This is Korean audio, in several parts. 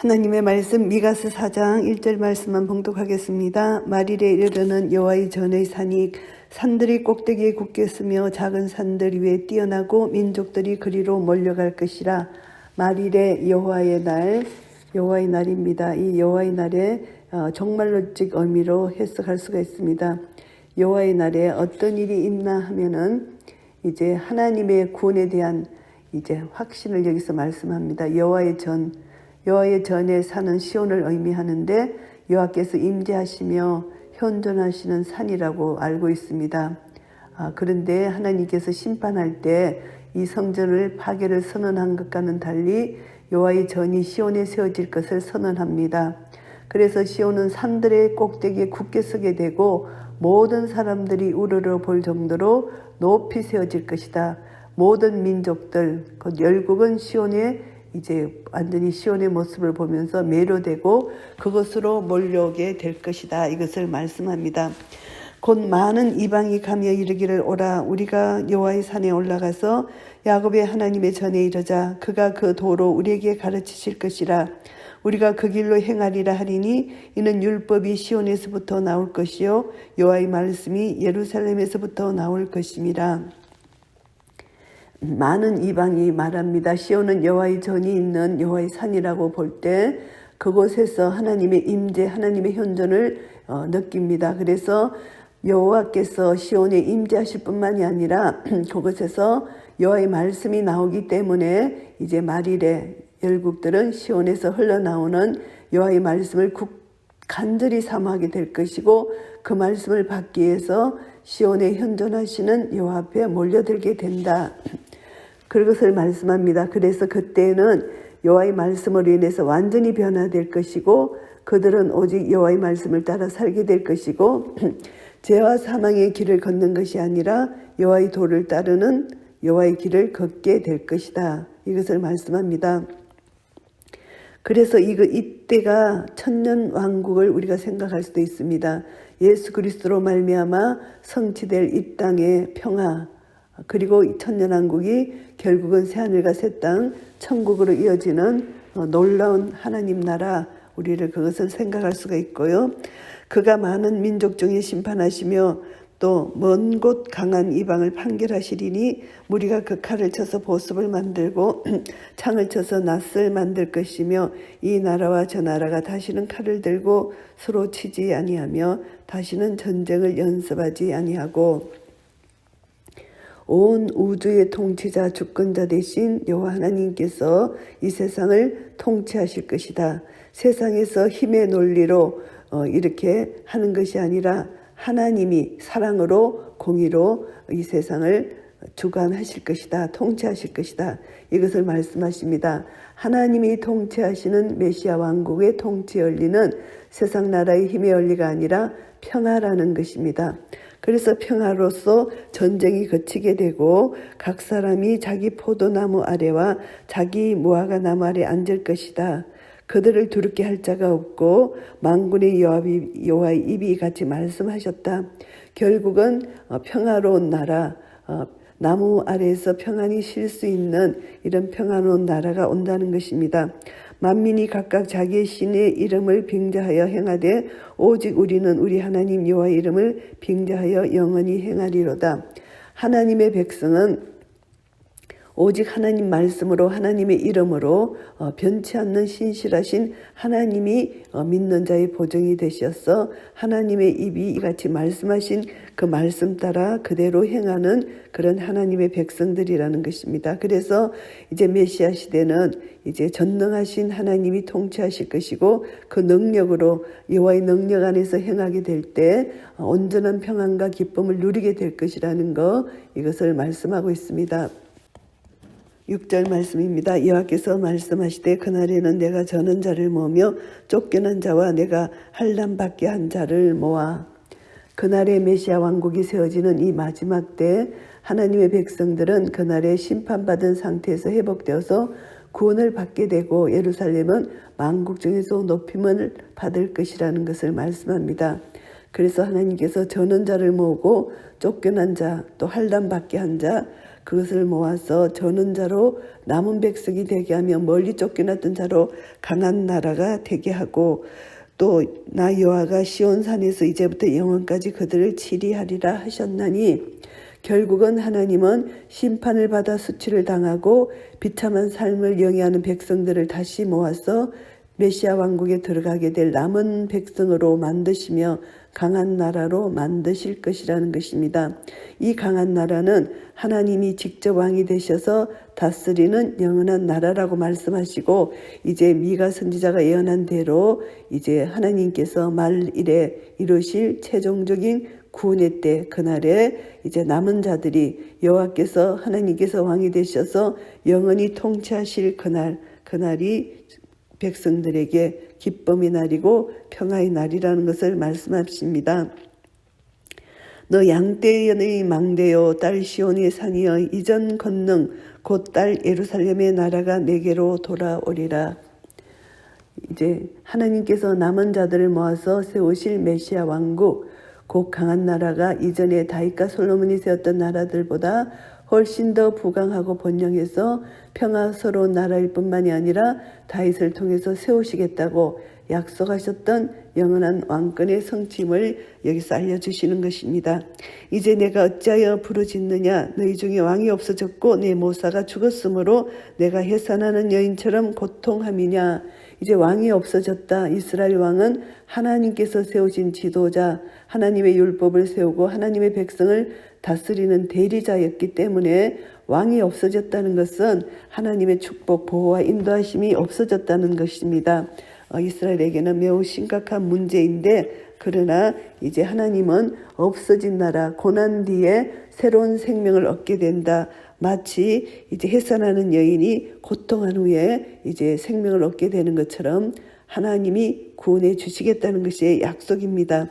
하나님의 말씀 미가서 4장 1절 말씀만 봉독하겠습니다. 말일에 이르르는 여호와의 전의 산이 산들이 꼭대기에 굳겠으며 작은 산들 위에 뛰어나고 민족들이 그리로 몰려갈 것이라. 말일에 여호와의 날입니다. 이 여호와의 날에 정말로적 의미로 해석할 수가 있습니다. 여호와의 날에 어떤 일이 있나 하면은 이제 하나님의 구원에 대한 이제 확신을 여기서 말씀합니다. 여호와의 전에 사는 시온을 의미하는데 여호와께서 임재하시며 현존하시는 산이라고 알고 있습니다. 그런데 하나님께서 심판할 때 이 성전을 파괴를 선언한 것과는 달리 여호와의 전이 시온에 세워질 것을 선언합니다. 그래서 시온은 산들의 꼭대기에 굳게 서게 되고 모든 사람들이 우러러 볼 정도로 높이 세워질 것이다. 모든 민족들, 곧 열국은 시온에 이제 완전히 시온의 모습을 보면서 매료되고 그것으로 몰려오게 될 것이다. 이것을 말씀합니다. 곧 많은 이방이 가며 이르기를 오라 우리가 여호와의 산에 올라가서 야곱의 하나님의 전에 이르자 그가 그 도로 우리에게 가르치실 것이라. 우리가 그 길로 행하리라 하리니 이는 율법이 시온에서부터 나올 것이요 여호와의 말씀이 예루살렘에서부터 나올 것임이라. 많은 이방이 말합니다. 시온은 여호와의 전이 있는 여호와의 산이라고 볼 때 그곳에서 하나님의 임재, 하나님의 현존을 느낍니다. 그래서 여호와께서 시온에 임재하실 뿐만이 아니라 그곳에서 여호와의 말씀이 나오기 때문에 이제 말일에 열국들은 시온에서 흘러나오는 여호와의 말씀을 간절히 사모하게 될 것이고 그 말씀을 받기 위해서 시온에 현존하시는 여호와 앞에 몰려들게 된다. 그것을 말씀합니다. 그래서 그때는 여호와의 말씀으로 인해서 완전히 변화될 것이고 그들은 오직 여호와의 말씀을 따라 살게 될 것이고 죄와 사망의 길을 걷는 것이 아니라 여호와의 도를 따르는 여호와의 길을 걷게 될 것이다. 이것을 말씀합니다. 그래서 이때가 천년 왕국을 우리가 생각할 수도 있습니다. 예수 그리스도로 말미암아 성취될 이 땅의 평화, 그리고 천년왕국이 결국은 새하늘과 새 땅 천국으로 이어지는 놀라운 하나님 나라, 우리를 그것을 생각할 수가 있고요. 그가 많은 민족 중에 심판하시며 또 먼 곳 강한 이방을 판결하시리니 무리가 그 칼을 쳐서 보습을 만들고 창을 쳐서 낫을 만들 것이며 이 나라와 저 나라가 다시는 칼을 들고 서로 치지 아니하며 다시는 전쟁을 연습하지 아니하고 온 우주의 통치자 주권자 되신 여호와 하나님께서 이 세상을 통치하실 것이다. 세상에서 힘의 논리로 이렇게 하는 것이 아니라 하나님이 사랑으로 공의로 이 세상을 주관하실 것이다. 통치하실 것이다. 이것을 말씀하십니다. 하나님이 통치하시는 메시아 왕국의 통치 원리는 세상 나라의 힘의 원리가 아니라 평화라는 것입니다. 그래서 평화로서 전쟁이 그치게 되고 각 사람이 자기 포도나무 아래와 자기 무화과 나무 아래 앉을 것이다. 그들을 두렵게 할 자가 없고 만군의 여호와의 입이 같이 말씀하셨다. 결국은 평화로운 나라, 나무 아래에서 평안히 쉴 수 있는 이런 평화로운 나라가 온다는 것입니다. 만민이 각각 자기의 신의 이름을 빙자하여 행하되 오직 우리는 우리 하나님 여호와의 이름을 빙자하여 영원히 행하리로다. 하나님의 백성은 오직 하나님 말씀으로 하나님의 이름으로 변치 않는 신실하신 하나님이 믿는 자의 보증이 되셔서 하나님의 입이 이같이 말씀하신 그 말씀 따라 그대로 행하는 그런 하나님의 백성들이라는 것입니다. 그래서 이제 메시아 시대는 이제 전능하신 하나님이 통치하실 것이고 그 능력으로 여호와의 능력 안에서 행하게 될 때 온전한 평안과 기쁨을 누리게 될 것이라는 거, 이것을 말씀하고 있습니다. 6절 말씀입니다. 여호와께서 말씀하시되 그날에는 내가 저는 자를 모으며 쫓겨난 자와 내가 환난받게 한 자를 모아. 그날에 메시아 왕국이 세워지는 이 마지막 때 하나님의 백성들은 그날에 심판받은 상태에서 회복되어서 구원을 받게 되고 예루살렘은 만국 중에서 높임을 받을 것이라는 것을 말씀합니다. 그래서 하나님께서 저는 자를 모으고 쫓겨난 자, 또 환난받게 한 자, 그것을 모아서 저는 자로 남은 백성이 되게 하며 멀리 쫓겨났던 자로 강한 나라가 되게 하고 또 나 여호와가 시온산에서 이제부터 영원까지 그들을 치리하리라 하셨나니 결국은 하나님은 심판을 받아 수치를 당하고 비참한 삶을 영위하는 백성들을 다시 모아서 메시아 왕국에 들어가게 될 남은 백성으로 만드시며 강한 나라로 만드실 것이라는 것입니다. 이 강한 나라는 하나님이 직접 왕이 되셔서 다스리는 영원한 나라라고 말씀하시고 이제 미가 선지자가 예언한 대로 이제 하나님께서 말일에 이루실 최종적인 구원의 때 그날에 이제 남은 자들이 여호와께서 하나님께서 왕이 되셔서 영원히 통치하실 그날이 백성들에게 기쁨의 날이고 평화의 날이라는 것을 말씀하십니다. 너 양떼의 망대요 딸 시온의 산이여 이전 권능 곧 딸 예루살렘의 나라가 내게로 돌아오리라. 이제 하나님께서 남은 자들을 모아서 세우실 메시아 왕국 곧 강한 나라가 이전에 다윗과 솔로몬이 세웠던 나라들보다 훨씬 더 부강하고 번영해서 평화스러운 나라일 뿐만이 아니라 다윗을 통해서 세우시겠다고 약속하셨던 영원한 왕권의 성취임을 여기서 알려주시는 것입니다. 이제 내가 어찌하여 부르짖느냐 너희 중에 왕이 없어졌고 내 모사가 죽었으므로 내가 해산하는 여인처럼 고통함이냐. 이제 왕이 없어졌다. 이스라엘 왕은 하나님께서 세우신 지도자 하나님의 율법을 세우고 하나님의 백성을 다스리는 대리자였기 때문에 왕이 없어졌다는 것은 하나님의 축복, 보호와 인도하심이 없어졌다는 것입니다. 이스라엘에게는 매우 심각한 문제인데 그러나 이제 하나님은 없어진 나라, 고난 뒤에 새로운 생명을 얻게 된다. 마치 이제 해산하는 여인이 고통한 후에 이제 생명을 얻게 되는 것처럼 하나님이 구원해 주시겠다는 것이 약속입니다.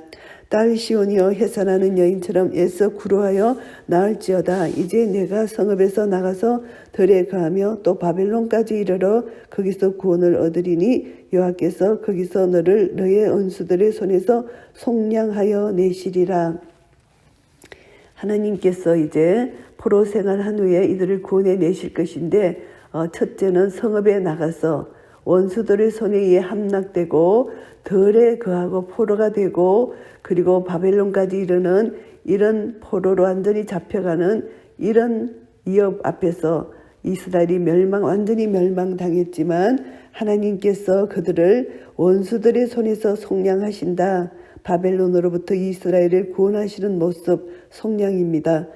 딸 시온이여 해산하는 여인처럼 애써 구로하여 나을지어다. 이제 내가 성읍에서 나가서 들에 거하며 또 바벨론까지 이르러 거기서 구원을 얻으리니 여호와께서 거기서 너를 너의 원수들의 손에서 속량하여 내시리라. 하나님께서 이제 포로 생활한 후에 이들을 구원해 내실 것인데 첫째는 성읍에 나가서 원수들의 손에 의해 함락되고 들에 거하고 포로가 되고 그리고 바벨론까지 이르는 이런 포로로 완전히 잡혀가는 이런 위협 앞에서 이스라엘이 완전히 멸망당했지만 하나님께서 그들을 원수들의 손에서 속량하신다. 바벨론으로부터 이스라엘을 구원하시는 모습 속량입니다.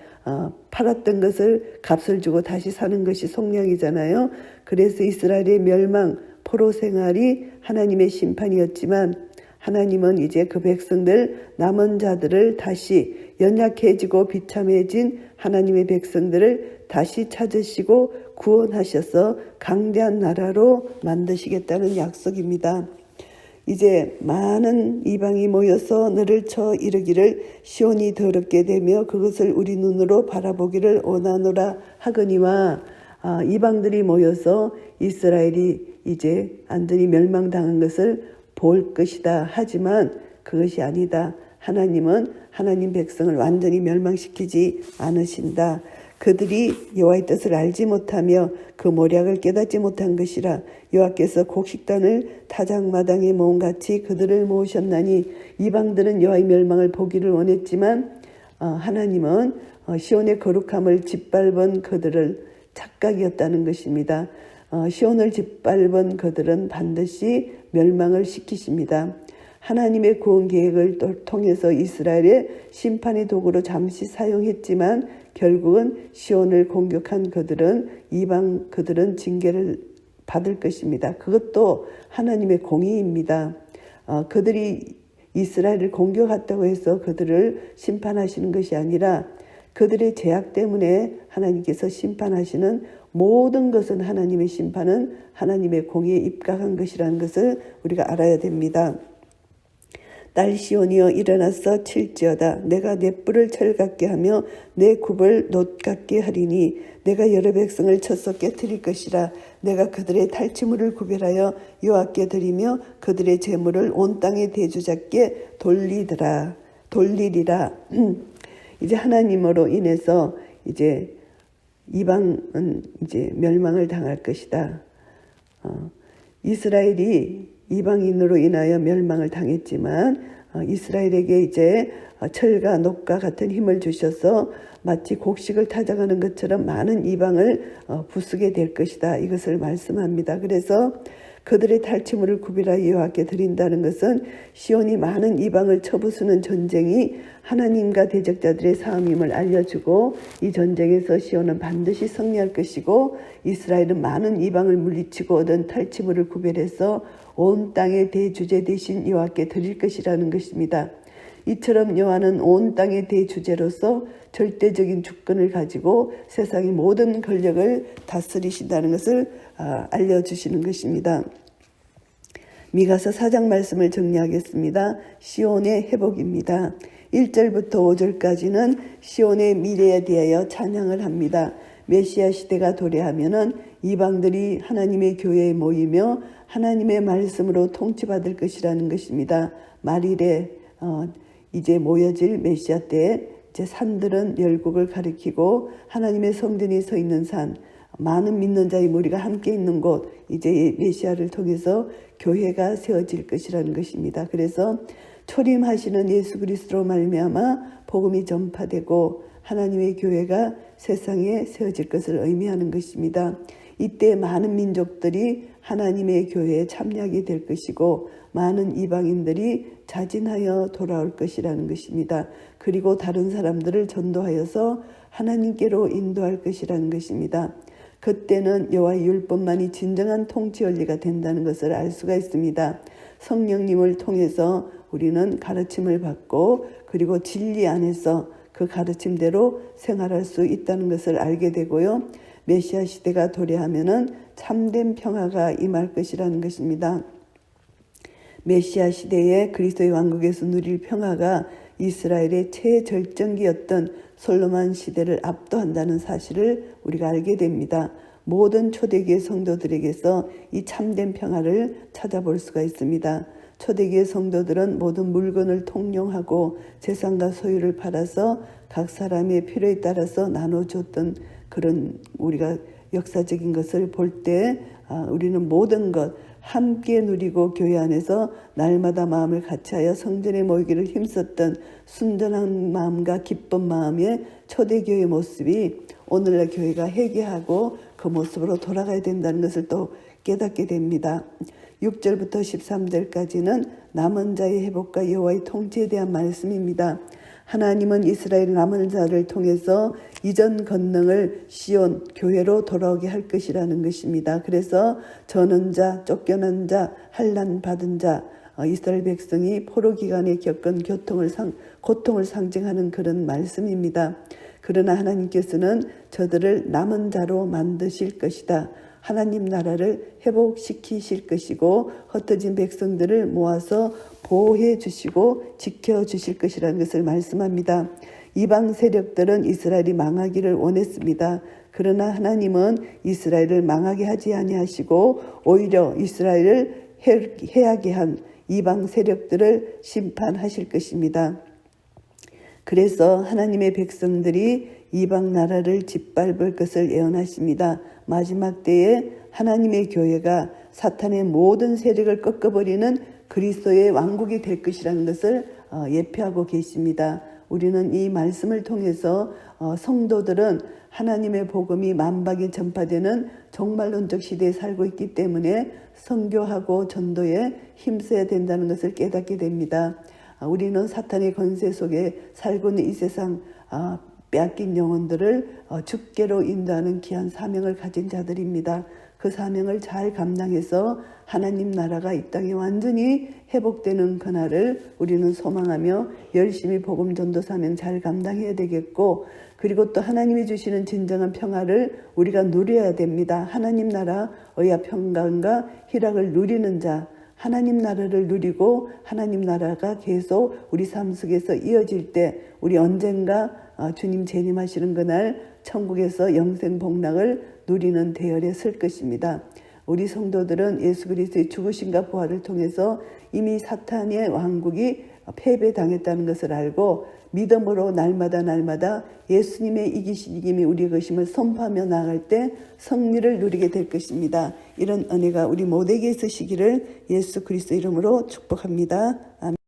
팔았던 것을 값을 주고 다시 사는 것이 속량이잖아요. 그래서 이스라엘의 멸망, 포로 생활이 하나님의 심판이었지만 하나님은 이제 그 백성들 남은 자들을 다시 연약해지고 비참해진 하나님의 백성들을 다시 찾으시고 구원하셔서 강대한 나라로 만드시겠다는 약속입니다. 이제 많은 이방이 모여서 너를 쳐 이르기를 시온이 더럽게 되며 그것을 우리 눈으로 바라보기를 원하노라 하거니와 이방들이 모여서 이스라엘이 이제 완전히 멸망당한 것을 볼 것이다. 하지만 그것이 아니다. 하나님은 하나님 백성을 완전히 멸망시키지 않으신다. 그들이 여호와의 뜻을 알지 못하며 그 모략을 깨닫지 못한 것이라. 여호와께서 곡식단을 타작마당에 모음같이 그들을 모으셨나니 이방들은 여호와의 멸망을 보기를 원했지만 하나님은 시온의 거룩함을 짓밟은 그들을 착각이었다는 것입니다. 시온을 짓밟은 그들은 반드시 멸망을 시키십니다. 하나님의 구원 계획을 통해서 이스라엘의 심판의 도구로 잠시 사용했지만 결국은 시온을 공격한 그들은 징계를 받을 것입니다. 그것도 하나님의 공의입니다. 그들이 이스라엘을 공격했다고 해서 그들을 심판하시는 것이 아니라 그들의 죄악 때문에 하나님께서 심판하시는 모든 것은 하나님의 심판은 하나님의 공의에 입각한 것이라는 것을 우리가 알아야 됩니다. 딸 시온이여 일어나서 칠지어다. 내가 내 뿔을 철같게 하며 내 굽을 놋같게 하리니 내가 여러 백성을 쳐서 깨뜨릴 것이라. 내가 그들의 탈취물을 구별하여 여호와께 드리며 그들의 재물을 온 땅의 대주자께 돌리리라. 이제 하나님으로 인해서 이제 이방은 이제 멸망을 당할 것이다. 이스라엘이 이방인으로 인하여 멸망을 당했지만 이스라엘에게 이제 철과 녹과 같은 힘을 주셔서 마치 곡식을 타작하는 것처럼 많은 이방을 부수게 될 것이다. 이것을 말씀합니다. 그래서 그들의 탈취물을 구별하여 여호와께 드린다는 것은 시온이 많은 이방을 쳐부수는 전쟁이 하나님과 대적자들의 싸움임을 알려주고, 이 전쟁에서 시온은 반드시 승리할 것이고 이스라엘은 많은 이방을 물리치고 얻은 탈취물을 구별해서 온 땅의 대주제 되신 여호와께 드릴 것이라는 것입니다. 이처럼 여호와는 온 땅의 대주제로서 절대적인 주권을 가지고 세상의 모든 권력을 다스리신다는 것을 알려주시는 것입니다. 미가서 4장 말씀을 정리하겠습니다. 시온의 회복입니다. 1절부터 5절까지는 시온의 미래에 대하여 찬양을 합니다. 메시아 시대가 도래하면은 이방들이 하나님의 교회에 모이며 하나님의 말씀으로 통치받을 것이라는 것입니다. 말일에 이제 모여질 메시아 때에 이제 산들은 열국을 가리키고 하나님의 성전이 서 있는 산, 많은 믿는 자의 무리가 함께 있는 곳, 이제 메시아를 통해서 교회가 세워질 것이라는 것입니다. 그래서 초림하시는 예수 그리스도로 말미암아 복음이 전파되고 하나님의 교회가 세상에 세워질 것을 의미하는 것입니다. 이때 많은 민족들이 하나님의 교회에 참여하게 될 것이고 많은 이방인들이 자진하여 돌아올 것이라는 것입니다. 그리고 다른 사람들을 전도하여서 하나님께로 인도할 것이라는 것입니다. 그때는 여호와의 율법만이 진정한 통치 원리가 된다는 것을 알 수가 있습니다. 성령님을 통해서 우리는 가르침을 받고 그리고 진리 안에서 그 가르침대로 생활할 수 있다는 것을 알게 되고요. 메시아 시대가 도래하면은 참된 평화가 임할 것이라는 것입니다. 메시아 시대에 그리스도의 왕국에서 누릴 평화가 이스라엘의 최절정기였던 솔로몬 시대를 압도한다는 사실을 우리가 알게 됩니다. 모든 초대교회 성도들에게서 이 참된 평화를 찾아볼 수가 있습니다. 초대교회 성도들은 모든 물건을 통용하고 재산과 소유를 팔아서 각 사람의 필요에 따라서 나눠줬던 그런 우리가 역사적인 것을 볼 때 우리는 모든 것 함께 누리고 교회 안에서 날마다 마음을 같이하여 성전에 모이기를 힘썼던 순전한 마음과 기쁜 마음의 초대교회의 모습이 오늘날 교회가 회개하고 그 모습으로 돌아가야 된다는 것을 또 깨닫게 됩니다. 6절부터 13절까지는 남은 자의 회복과 여호와의 통치에 대한 말씀입니다. 하나님은 이스라엘 남은 자를 통해서 이전 권능을 시온 교회로 돌아오게 할 것이라는 것입니다. 그래서 저는 자, 쫓겨난 자, 환난 받은 자, 이스라엘 백성이 포로 기간에 겪은 고통을 상징하는 그런 말씀입니다. 그러나 하나님께서는 저들을 남은 자로 만드실 것이다. 하나님 나라를 회복시키실 것이고 흩어진 백성들을 모아서 보호해 주시고 지켜주실 것이라는 것을 말씀합니다. 이방 세력들은 이스라엘이 망하기를 원했습니다. 그러나 하나님은 이스라엘을 망하게 하지 아니하시고 오히려 이스라엘을 해하게 한 이방 세력들을 심판하실 것입니다. 그래서 하나님의 백성들이 이방 나라를 짓밟을 것을 예언하십니다. 마지막 때에 하나님의 교회가 사탄의 모든 세력을 꺾어버리는 그리스도의 왕국이 될 것이라는 것을 예표하고 계십니다. 우리는 이 말씀을 통해서 성도들은 하나님의 복음이 만방에 전파되는 종말론적 시대에 살고 있기 때문에 선교하고 전도에 힘써야 된다는 것을 깨닫게 됩니다. 우리는 사탄의 권세 속에 살고 있는 이 세상 빼앗긴 영혼들을 죽게로 인도하는 귀한 사명을 가진 자들입니다. 그 사명을 잘 감당해서 하나님 나라가 이 땅에 완전히 회복되는 그날을 우리는 소망하며 열심히 복음 전도 사명 잘 감당해야 되겠고, 그리고 또 하나님이 주시는 진정한 평화를 우리가 누려야 됩니다. 하나님 나라 의와 평강과 희락을 누리는 자, 하나님 나라를 누리고 하나님 나라가 계속 우리 삶 속에서 이어질 때 우리 언젠가 주님 재림하시는 그날 천국에서 영생 복락을 누리는 대열에 설 것입니다. 우리 성도들은 예수 그리스도의 죽으심과 부활을 통해서 이미 사탄의 왕국이 패배당했다는 것을 알고 믿음으로 날마다 예수님의 이기신 이김이 우리 것임을 선포하며 나아갈 때 승리를 누리게 될 것입니다. 이런 은혜가 우리 모두에게 있으시기를 예수 그리스도 이름으로 축복합니다. 아멘.